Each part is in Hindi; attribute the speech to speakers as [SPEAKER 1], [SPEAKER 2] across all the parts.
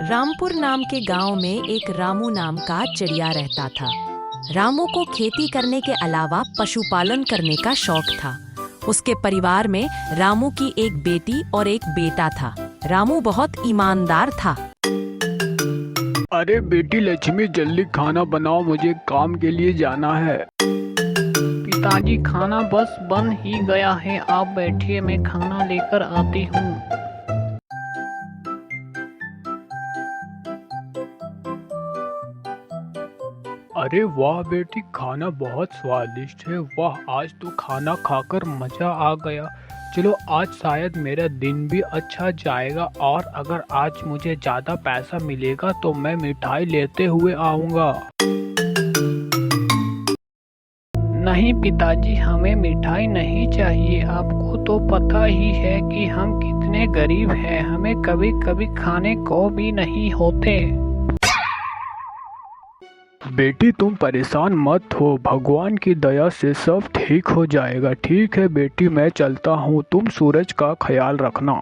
[SPEAKER 1] रामपुर नाम के गांव में एक रामू नाम का चिड़िया रहता था। रामू को खेती करने के अलावा पशुपालन करने का शौक था। उसके परिवार में रामू की एक बेटी और एक बेटा था। रामू बहुत ईमानदार था।
[SPEAKER 2] अरे बेटी लक्ष्मी, जल्दी खाना बनाओ, मुझे काम के लिए जाना है।
[SPEAKER 3] पिताजी, खाना बस बन ही गया है, आप बैठिए, मैं खाना लेकर आती हूँ।
[SPEAKER 2] अरे वाह बेटी, खाना बहुत स्वादिष्ट है। वाह, आज तो खाना खाकर मजा आ गया। चलो, आज शायद मेरा दिन भी अच्छा जाएगा, और अगर आज मुझे ज़्यादा पैसा मिलेगा तो मैं मिठाई लेते हुए आऊँगा।
[SPEAKER 3] नहीं पिताजी, हमें मिठाई नहीं चाहिए। आपको तो पता ही है कि हम कितने गरीब हैं, हमें कभी कभी खाने को भी नहीं होते।
[SPEAKER 2] बेटी तुम परेशान मत हो, भगवान की दया से सब ठीक हो जाएगा। ठीक है बेटी, मैं चलता हूँ, तुम सूरज का ख्याल रखना।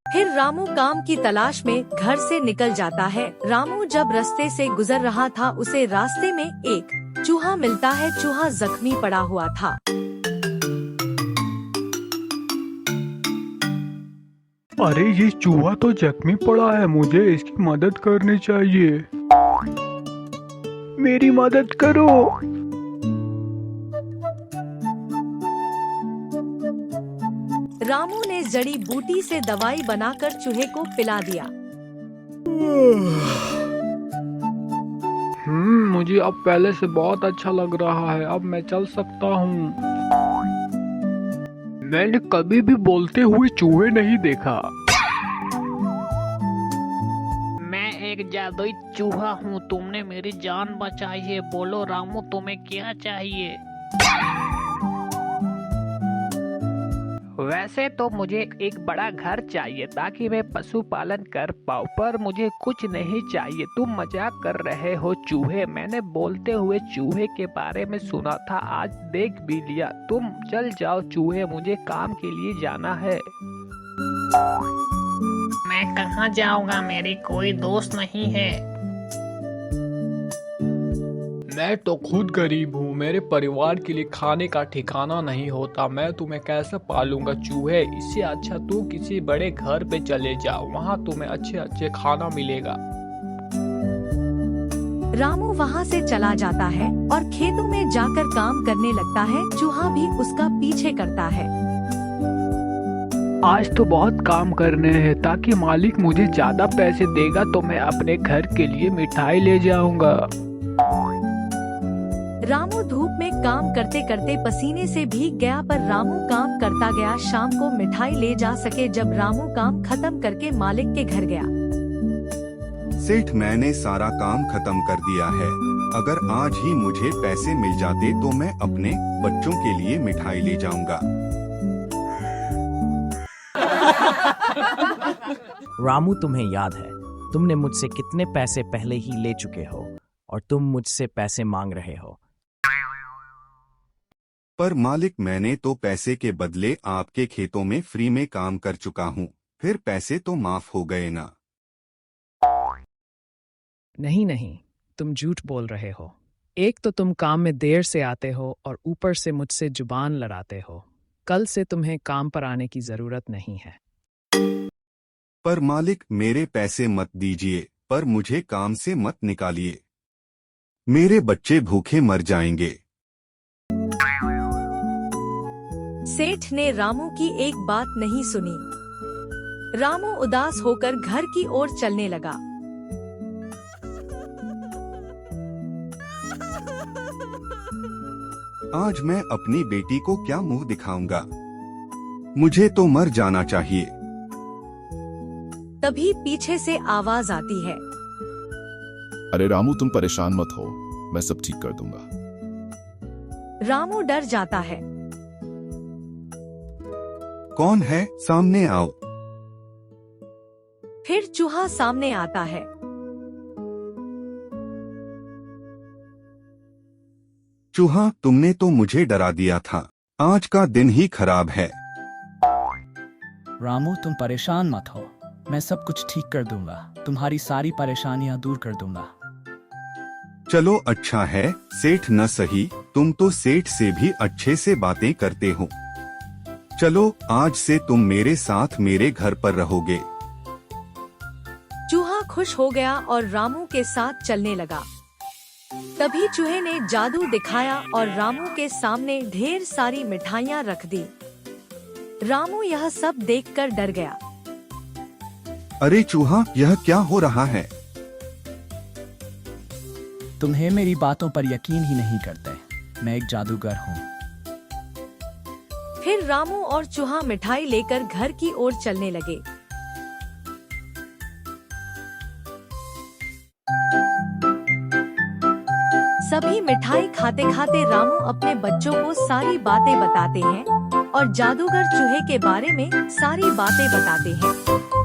[SPEAKER 1] फिर रामू काम की तलाश में घर से निकल जाता है। रामू जब रास्ते से गुजर रहा था, उसे रास्ते में एक चूहा मिलता है। चूहा जख्मी पड़ा हुआ था।
[SPEAKER 2] अरे ये चूहा तो जख्मी पड़ा है, मुझे इसकी मदद करनी चाहिए। मेरी मदद करो।
[SPEAKER 1] रामू ने जड़ी बूटी से दवाई बनाकर चूहे को पिला दिया।
[SPEAKER 2] मुझे अब पहले से बहुत अच्छा लग रहा है। अब मैं चल सकता हूँ। मैंने कभी भी बोलते हुए चूहे नहीं देखा।
[SPEAKER 3] मैं एक जादुई चूहा हूँ, तुमने मेरी जान बचाई है। बोलो रामू, तुम्हें क्या चाहिए? वैसे तो मुझे एक बड़ा घर चाहिए ताकि मैं पशुपालन कर पाऊँ, पर मुझे कुछ नहीं चाहिए। तुम मजाक कर रहे हो चूहे, मैंने बोलते हुए चूहे के बारे में सुना था, आज देख भी लिया। तुम चल जाओ चूहे, मुझे काम के लिए जाना है। मैं कहाँ जाऊँगा, मेरी कोई दोस्त नहीं है।
[SPEAKER 2] मैं तो खुद गरीब हूँ, मेरे परिवार के लिए खाने का ठिकाना नहीं होता। मैं तुम्हें कैसे पालूंगा चूहे? इससे अच्छा तू किसी बड़े घर पे चले जाओ, वहाँ तुम्हें अच्छे अच्छे खाना मिलेगा।
[SPEAKER 1] रामू वहाँ से चला जाता है और खेतों में जाकर काम करने लगता है। चूहा भी उसका पीछे करता है।
[SPEAKER 2] आज तो बहुत काम करने हैं, ताकि मालिक मुझे ज्यादा पैसे देगा तो मैं अपने घर के लिए मिठाई ले जाऊंगा।
[SPEAKER 1] रामू धूप में काम करते करते पसीने से भीग गया, पर रामू काम करता गया। शाम को मिठाई ले जा सके। जब रामू काम खत्म करके मालिक के घर गया।
[SPEAKER 4] सेठ, मैंने सारा काम खत्म कर दिया है। अगर आज ही मुझे पैसे मिल जाते तो मैं अपने बच्चों के लिए मिठाई ले जाऊंगा।
[SPEAKER 5] रामू, तुम्हें याद है तुमने मुझसे कितने पैसे पहले ही ले चुके हो, और तुम मुझसे पैसे मांग रहे हो।
[SPEAKER 4] पर मालिक, मैंने तो पैसे के बदले आपके खेतों में फ्री में काम कर चुका हूँ, फिर पैसे तो माफ हो गए ना।
[SPEAKER 6] नहीं नहीं, तुम झूठ बोल रहे हो। एक तो तुम काम में देर से आते हो और ऊपर से मुझसे जुबान लड़ाते हो। कल से तुम्हें काम पर आने की जरूरत नहीं है।
[SPEAKER 4] पर मालिक, मेरे पैसे मत दीजिए, पर मुझे काम से मत निकालिए। मेरे बच्चे भूखे मर जाएंगे।
[SPEAKER 1] सेठ ने रामू की एक बात नहीं सुनी। रामू उदास होकर घर की ओर चलने लगा।
[SPEAKER 4] आज मैं अपनी बेटी को क्या मुंह दिखाऊंगा? मुझे तो मर जाना चाहिए।
[SPEAKER 1] तभी पीछे से आवाज आती है।
[SPEAKER 7] अरे रामू, तुम परेशान मत हो, मैं सब ठीक कर दूंगा।
[SPEAKER 1] रामू डर जाता है।
[SPEAKER 4] कौन है? सामने आओ।
[SPEAKER 1] फिर चूहा सामने आता है।
[SPEAKER 4] चूहा, तुमने तो मुझे डरा दिया था। आज का दिन ही खराब है।
[SPEAKER 8] रामू, तुम परेशान मत हो, मैं सब कुछ ठीक कर दूंगा, तुम्हारी सारी परेशानियां दूर कर दूंगा।
[SPEAKER 4] चलो अच्छा है, सेठ न सही, तुम तो सेठ से भी अच्छे से बातें करते हो। चलो आज से तुम मेरे साथ मेरे घर पर रहोगे।
[SPEAKER 1] चूहा खुश हो गया और रामू के साथ चलने लगा। तभी चूहे ने जादू दिखाया और रामू के सामने ढेर सारी मिठाइयाँ रख दी। रामू यह सब देखकर डर गया।
[SPEAKER 4] अरे चूहा, यह क्या हो रहा है?
[SPEAKER 8] तुम्हें मेरी बातों पर यकीन ही नहीं करते। मैं एक जादूगर हूँ।
[SPEAKER 1] फिर रामू और चूहा मिठाई लेकर घर की ओर चलने लगे। सभी मिठाई खाते खाते रामू अपने बच्चों को सारी बातें बताते हैं और जादूगर चूहे के बारे में सारी बातें बताते हैं।